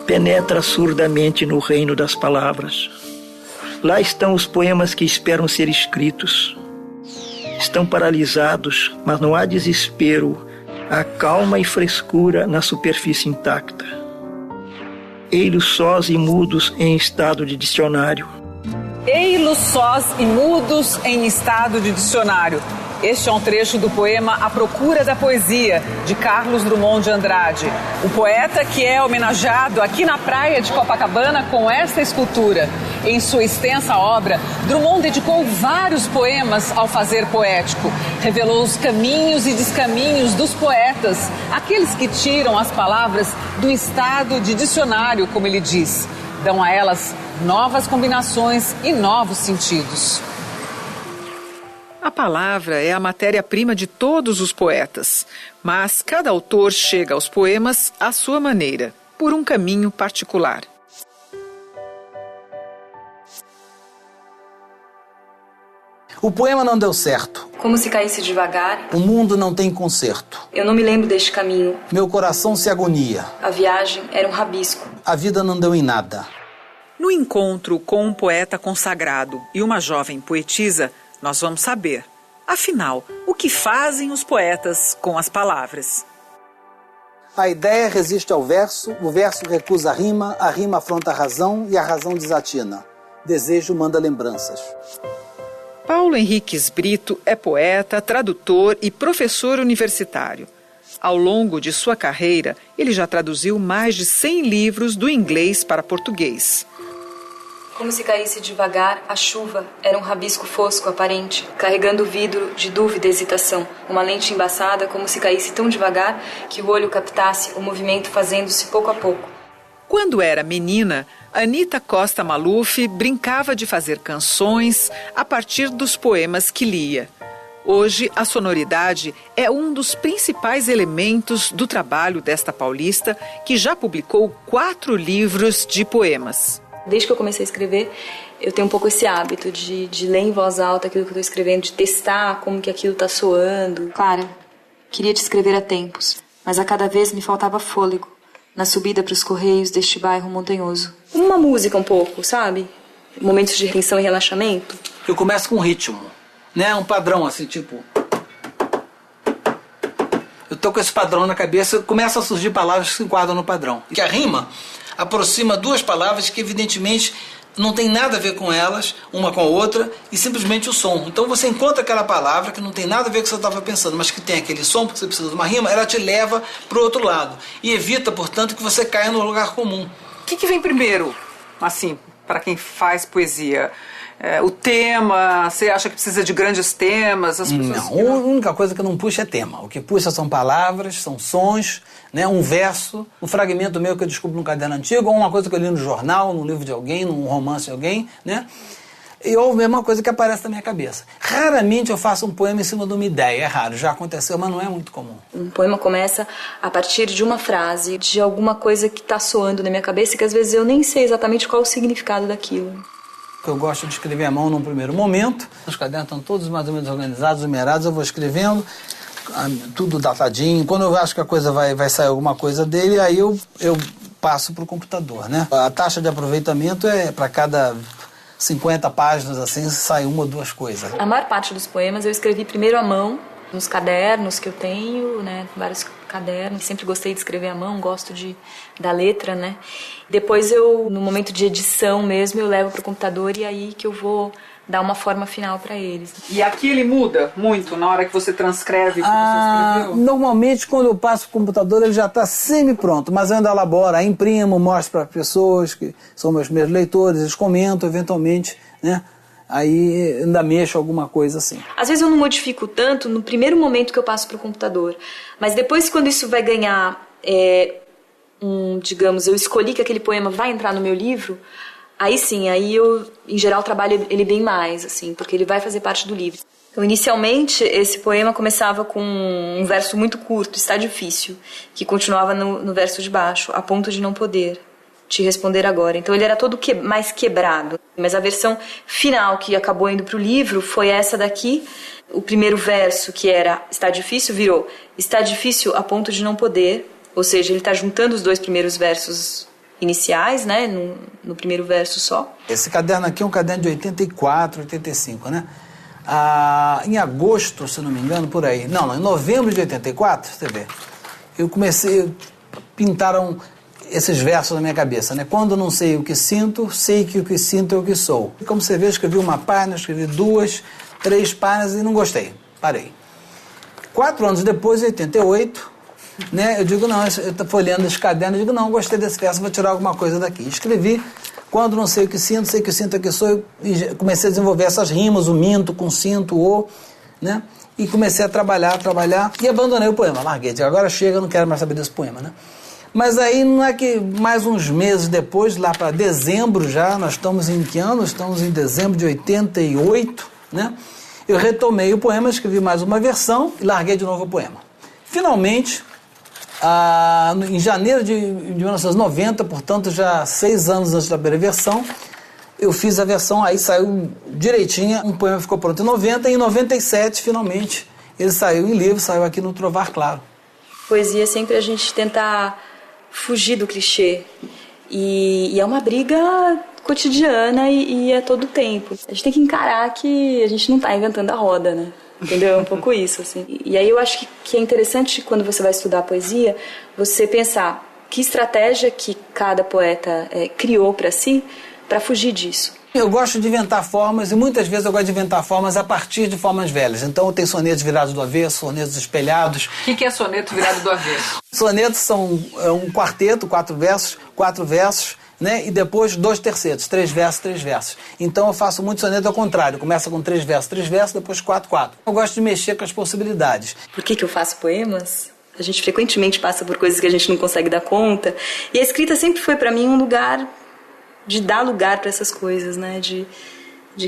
Penetra surdamente no reino das palavras. Lá estão os poemas que esperam ser escritos. Estão paralisados, mas não há desespero. Há calma e frescura na superfície intacta. Ei-los sós e mudos em estado de dicionário. Ei-los sós e mudos em estado de dicionário. Este é um trecho do poema A Procura da Poesia, de Carlos Drummond de Andrade. O poeta que é homenageado aqui na praia de Copacabana com esta escultura. Em sua extensa obra, Drummond dedicou vários poemas ao fazer poético. Revelou os caminhos e descaminhos dos poetas, aqueles que tiram as palavras do estado de dicionário, como ele diz. Dão a elas novas combinações e novos sentidos. A palavra é a matéria-prima de todos os poetas, mas cada autor chega aos poemas à sua maneira, por um caminho particular. O poema não deu certo. Como se caísse devagar. O mundo não tem conserto. Eu não me lembro deste caminho. Meu coração se agonia. A viagem era um rabisco. A vida não deu em nada. No encontro com um poeta consagrado e uma jovem poetisa, nós vamos saber, afinal, o que fazem os poetas com as palavras. A ideia resiste ao verso, o verso recusa a rima afronta a razão e a razão desatina. Desejo manda lembranças. Paulo Henriques Brito é poeta, tradutor e professor universitário. Ao longo de sua carreira, ele já traduziu mais de 100 livros do inglês para português. Como se caísse devagar, a chuva era um rabisco fosco aparente, carregando o vidro de dúvida e hesitação. Uma lente embaçada, como se caísse tão devagar que o olho captasse o movimento fazendo-se pouco a pouco. Quando era menina, Anita Costa Maluf brincava de fazer canções a partir dos poemas que lia. Hoje, a sonoridade é um dos principais elementos do trabalho desta paulista, que já publicou 4 livros de poemas. Desde que eu comecei a escrever, eu tenho um pouco esse hábito de ler em voz alta aquilo que eu estou escrevendo, de testar como que aquilo está soando. Clara, queria te escrever há tempos, mas a cada vez me faltava fôlego na subida para os correios deste bairro montanhoso. Uma música um pouco, sabe? Momentos de tensão e relaxamento. Eu começo com um ritmo, né? Um padrão assim, tipo... Eu tô com esse padrão na cabeça, começam a surgir palavras que se enquadram no padrão. Que a rima aproxima 2 palavras que evidentemente não tem nada a ver com elas, uma com a outra, e simplesmente o som. Então você encontra aquela palavra que não tem nada a ver com o que você estava pensando, mas que tem aquele som, porque você precisa de uma rima, ela te leva para o outro lado. E evita, portanto, que você caia no lugar comum. O que vem primeiro, assim, para quem faz poesia? O tema, você acha que precisa de grandes temas? Não, a única coisa que não puxa é tema. O que puxa são palavras, são sons, né? Um verso, um fragmento meu que eu descubro num caderno antigo, ou uma coisa que eu li no jornal, num livro de alguém, num romance de alguém, né? E ou a mesma coisa que aparece na minha cabeça. Raramente eu faço um poema em cima de uma ideia, é raro, já aconteceu, mas não é muito comum. Um poema começa a partir de uma frase, de alguma coisa que está soando na minha cabeça, que às vezes eu nem sei exatamente qual o significado daquilo. Eu gosto de escrever à mão num primeiro momento. Os cadernos estão todos mais ou menos organizados, numerados, eu vou escrevendo, tudo datadinho. Quando eu acho que a coisa vai sair alguma coisa dele, aí eu passo para o computador, né? A taxa de aproveitamento é para cada 50 páginas, assim, sai 1 ou 2 coisas. A maior parte dos poemas eu escrevi primeiro à mão, nos cadernos que eu tenho, né? Vários cadernos, sempre gostei de escrever à mão, gosto da letra, né? Depois no momento de edição mesmo, eu levo para o computador e aí que eu vou dar uma forma final para eles. E aqui ele muda muito na hora que você transcreve o que você escreveu? Normalmente, quando eu passo para o computador, ele já está semi-pronto, mas eu ainda elaboro, imprimo, mostro para pessoas que são meus primeiros leitores, eles comentam eventualmente, né? Aí ainda mexo alguma coisa assim. Às vezes eu não modifico tanto no primeiro momento que eu passo para o computador, mas depois quando isso vai ganhar, digamos, eu escolhi que aquele poema vai entrar no meu livro, aí sim, aí eu, em geral, trabalho ele bem mais, assim, porque ele vai fazer parte do livro. Então, inicialmente, esse poema começava com um verso muito curto, está difícil, que continuava no verso de baixo, a ponto de não poder. te responder agora. Então ele era todo mais quebrado. Mas a versão final que acabou indo para o livro foi essa daqui. O primeiro verso, que era está difícil, virou está difícil a ponto de não poder. Ou seja, ele está juntando os dois primeiros versos iniciais, né, no primeiro verso só. Esse caderno aqui é um caderno de 84, 85, né? Em agosto, se não me engano, por aí. Não, em novembro de 84, você vê. Eu comecei, pintaram esses versos na minha cabeça, né? Quando não sei o que sinto, sei que o que sinto é o que sou. Como você vê, eu escrevi uma página, escrevi 2, 3 páginas e não gostei. Parei. 4 anos depois, em 88, né? Eu digo, não, eu estou folheando esse caderno, eu digo, não, gostei desse verso, vou tirar alguma coisa daqui. Escrevi, quando não sei o que sinto, sei que o sinto é o que sou, e comecei a desenvolver essas rimas, o minto com sinto, o, né? E comecei a trabalhar, e abandonei o poema, larguei. Agora chega, eu não quero mais saber desse poema, né? Mas aí não é que mais uns meses depois, lá para dezembro já, nós estamos em que ano? Estamos em dezembro de 88, né? Eu retomei o poema, escrevi mais uma versão e larguei de novo o poema. Finalmente, em janeiro de 1990, portanto já 6 anos antes da primeira versão, eu fiz a versão, aí saiu direitinha, um poema ficou pronto em 90, e em 97, finalmente, ele saiu em livro, saiu aqui no Trovar Claro. Poesia é sempre a gente tentar fugir do clichê, e é uma briga cotidiana e é todo o tempo. A gente tem que encarar que a gente não está inventando a roda, né? Entendeu? É um pouco isso, assim. E aí eu acho que é interessante, quando você vai estudar poesia, você pensar que estratégia que cada poeta criou para si, para fugir disso. Eu gosto de inventar formas, e muitas vezes eu gosto de inventar formas a partir de formas velhas. Então tem sonetos virados do avesso, sonetos espelhados. O que é soneto virado do avesso? Sonetos são um quarteto, 4 versos, né? E depois 2 tercetos, 3 versos. Então eu faço muito soneto ao contrário, começa com 3 versos, depois 4. Eu gosto de mexer com as possibilidades. Por que eu faço poemas? A gente frequentemente passa por coisas que a gente não consegue dar conta, e a escrita sempre foi para mim um lugar de dar lugar para essas coisas, né? De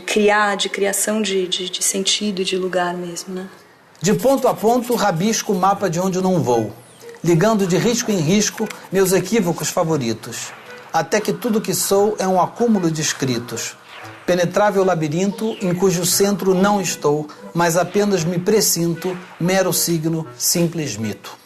criação de sentido e de lugar mesmo, né? De ponto a ponto, rabisco o mapa de onde eu não vou, ligando de risco em risco meus equívocos favoritos, até que tudo que sou é um acúmulo de escritos, penetrável labirinto em cujo centro não estou, mas apenas me presinto, mero signo, simples mito.